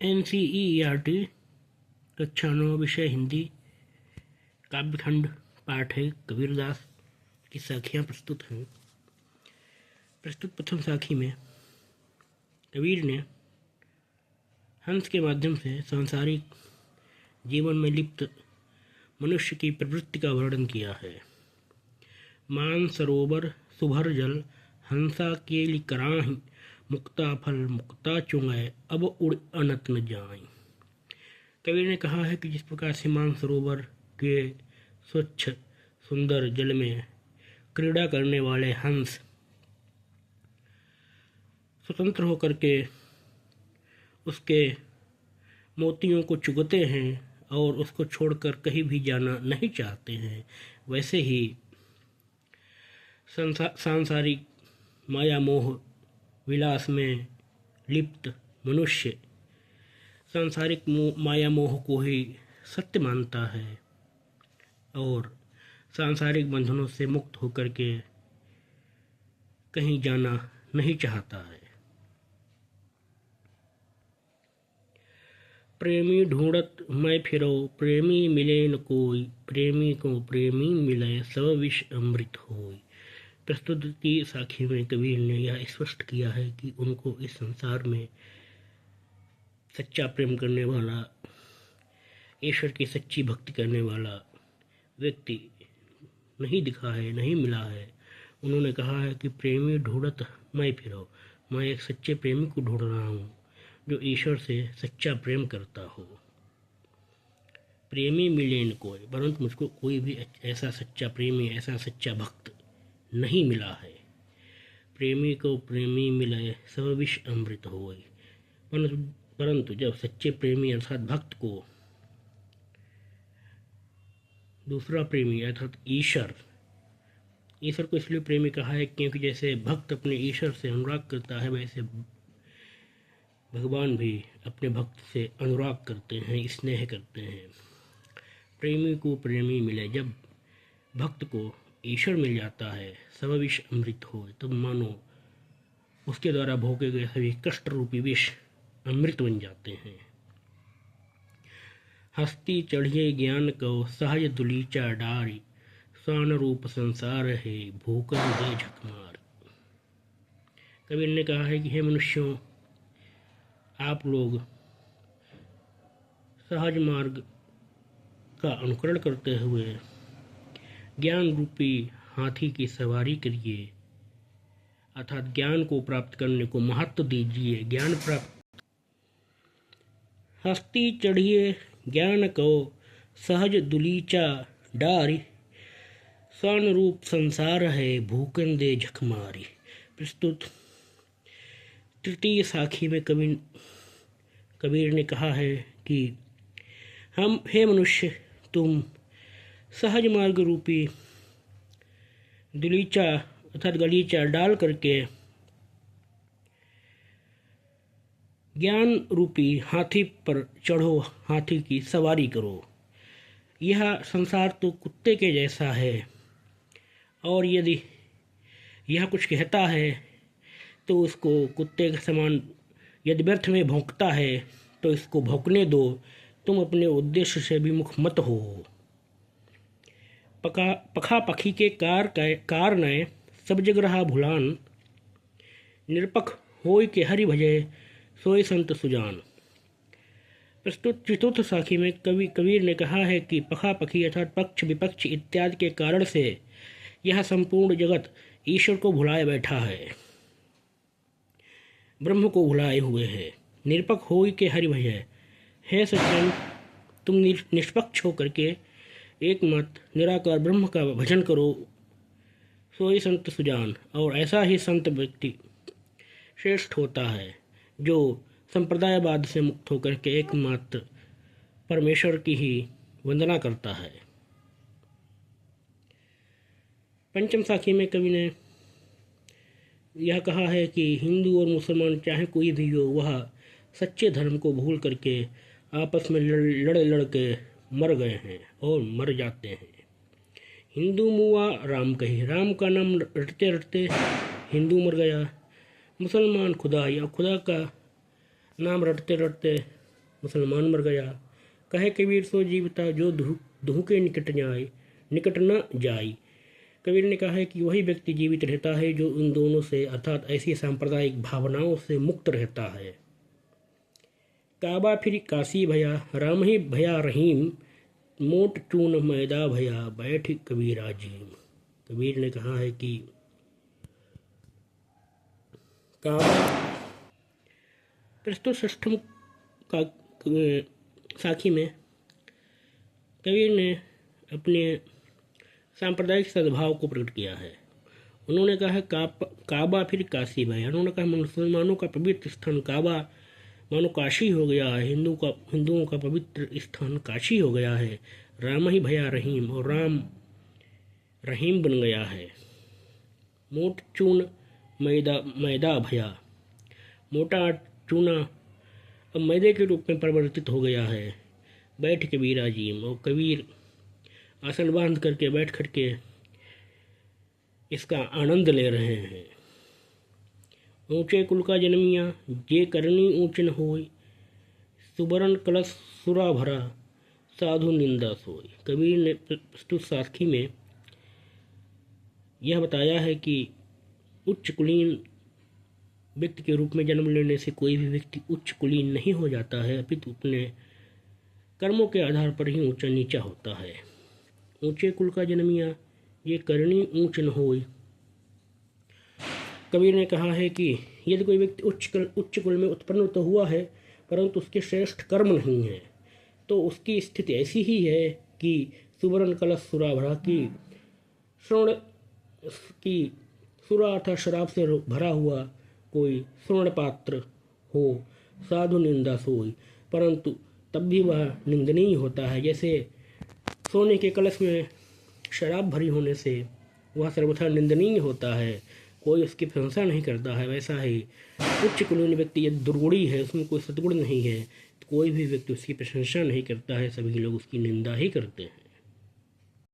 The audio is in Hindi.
NCERT कक्षा 9 विषय हिंदी काव्यखंड पाठ है कबीरदास की साखियाँ प्रस्तुत हैं। प्रस्तुत प्रथम साखी में कबीर ने हंस के माध्यम से सांसारिक जीवन में लिप्त मनुष्य की प्रवृत्ति का वर्णन किया है। मान सरोवर सुभर जल हंसा केली कराही मुक्ता फल मुक्ता चुंगय अब उड़ अनत न जाए। कबीर ने कहा है कि जिस प्रकार से मानसरोवर के स्वच्छ सुंदर जल में क्रीड़ा करने वाले हंस स्वतंत्र होकर के उसके मोतियों को चुगते हैं और उसको छोड़कर कहीं भी जाना नहीं चाहते हैं, वैसे ही सांसारिक माया मोह विलास में लिप्त मनुष्य सांसारिक माया मोह को ही सत्य मानता है और सांसारिक बंधनों से मुक्त होकर के कहीं जाना नहीं चाहता है। प्रेमी ढूंढत मैं फिरो प्रेमी मिले न कोई प्रेमी को प्रेमी मिले सब विष अमृत होय। प्रस्तुत की साखी में कबीर ने यह स्पष्ट किया है कि उनको इस संसार में सच्चा प्रेम करने वाला, ईश्वर की सच्ची भक्ति करने वाला व्यक्ति नहीं दिखा है, नहीं मिला है। उन्होंने कहा है कि प्रेमी ढूंढत मैं फिरो, मैं एक सच्चे प्रेमी को ढूंढ रहा हूँ जो ईश्वर से सच्चा प्रेम करता हो। प्रेमी मिले न कोई, परंतु मुझको कोई भी ऐसा सच्चा प्रेमी, ऐसा सच्चा भक्त नहीं मिला है। प्रेमी को प्रेमी मिले सब विष अमृत होय। परंतु जब सच्चे प्रेमी अर्थात भक्त को दूसरा प्रेमी अर्थात ईश्वर को इसलिए प्रेमी कहा है क्योंकि जैसे भक्त अपने ईश्वर से अनुराग करता है, वैसे भगवान भी अपने भक्त से अनुराग करते हैं, स्नेह करते हैं। प्रेमी को प्रेमी मिले, जब भक्त को ईश्वर मिल जाता है सब विष अमृत हो, तब मानो उसके द्वारा भोगे गए सभी कष्ट रूपी विष अमृत बन जाते हैं। हस्ती चढ़िए ज्ञान को सहज दुलीचा डारी स्वान रूप संसार है भूकन दे झकमार। कबीर ने कहा है कि हे मनुष्यों, आप लोग सहज मार्ग का अनुकरण करते हुए ज्ञान रूपी हाथी की सवारी करिए, अर्थात ज्ञान को प्राप्त करने को महत्व दीजिए। ज्ञान प्राप्त हस्ती चढ़िए ज्ञान को सहज दुलीचा डारी स्वर्ण रूप संसार है भूकन दे झकमारी। प्रस्तुत तृतीय साखी में कबीर ने कहा है कि हे मनुष्य, तुम सहज मार्ग रूपी दुलीचा अर्थात गलीचा डाल करके ज्ञान रूपी हाथी पर चढ़ो, हाथी की सवारी करो। यह संसार तो कुत्ते के जैसा है और यदि यह कुछ कहता है तो उसको कुत्ते के समान यदि व्यर्थ में भौंकता है तो इसको भौंकने दो, तुम अपने उद्देश्य से विमुख मत हो। पखा पखी के कार नय सब जग रहा भुलान निरपख होय के हरि भजय सोय संत सुजान। प्रस्तुत चतुर्थ साखी में कबीर ने कहा है कि पखा पखी अर्थात पक्ष विपक्ष इत्यादि के कारण से यह संपूर्ण जगत ईश्वर को भुलाए बैठा है, ब्रह्म को भुलाए हुए है। निरपख होय के हरि भजय, हे सज्जन, तुम निष्पक्ष होकर के एकमात्र निराकार ब्रह्म का भजन करो, सोई संत सुजान। और ऐसा ही संत व्यक्ति श्रेष्ठ होता है जो संप्रदायवाद से मुक्त होकर के एकमात्र परमेश्वर की ही वंदना करता है। पंचम साखी में कवि ने यह कहा है कि हिंदू और मुसलमान चाहे कोई भी हो, वह सच्चे धर्म को भूल करके आपस में लड़ के मर गए हैं और मर जाते हैं। हिंदू मुआ राम कही, राम का नाम रटते रटते हिंदू मर गया। मुसलमान खुदा या खुदा का नाम रटते रटते मुसलमान मर गया। कहे कबीर सो जीवता जो दुह के निकट न जाई। कबीर ने कहा है कि वही व्यक्ति जीवित रहता है जो इन दोनों से अर्थात ऐसी सांप्रदायिक भावनाओं से मुक्त रहता है। काबा फिर काशी भया, राम ही भया रहीम, मोट चून मैदा भया, बैठ कबीरा जीम। कबीर ने कहा है कि काबा प्रस्तुत षष्ठम का साखी में कबीर ने अपने सांप्रदायिक सद्भाव को प्रकट किया है। उन्होंने कहा है काबा फिर काशी भया। उन्होंने कहा मुसलमानों का पवित्र स्थान काबा मानो काशी हो गया है, हिंदुओं का पवित्र स्थान काशी हो गया है। राम ही भया रहीम, और राम रहीम बन गया है। मोट चून मैदा भया, मोटा चूना अब मैदे के रूप में परिवर्तित हो गया है। बैठ कबीरा जीम, और कबीर आसन बांध करके बैठ करके इसका आनंद ले रहे हैं। ऊंचे कुल का जन्मिया, जे करनी ऊंच न होई, सुबरन कलश सुरा भरा, साधु निंदा सोई। कबीर ने प्रस्तुत साखी में यह बताया है कि उच्च कुलीन व्यक्ति के रूप में जन्म लेने से कोई भी व्यक्ति उच्च कुलीन नहीं हो जाता है, अपितु अपने कर्मों के आधार पर ही ऊंचा नीचा होता है। ऊंचे कुल का जन्मिया, ये करनी ऊंच न होई। कबीर ने कहा है कि यदि कोई व्यक्ति उच्च कुल में उत्पन्न तो हुआ है, परंतु उसके श्रेष्ठ कर्म नहीं है, तो उसकी स्थिति ऐसी ही है कि सुवर्ण कलश सुरा भरा, की स्वर्ण की सुरा अर्थात शराब से भरा हुआ कोई स्वर्ण पात्र हो, साधु निंदा सोई, परंतु तब भी वह निंदनीय होता है। जैसे सोने के कलश में शराब भरी होने से वह सर्वथा निंदनीय होता है, कोई उसकी प्रशंसा नहीं करता है, वैसा ही उच्च कुलीन व्यक्ति यदि दुर्गुणी है, उसमें कोई सद्गुण नहीं है, तो कोई भी व्यक्ति उसकी प्रशंसा नहीं करता है, सभी लोग उसकी निंदा ही करते हैं।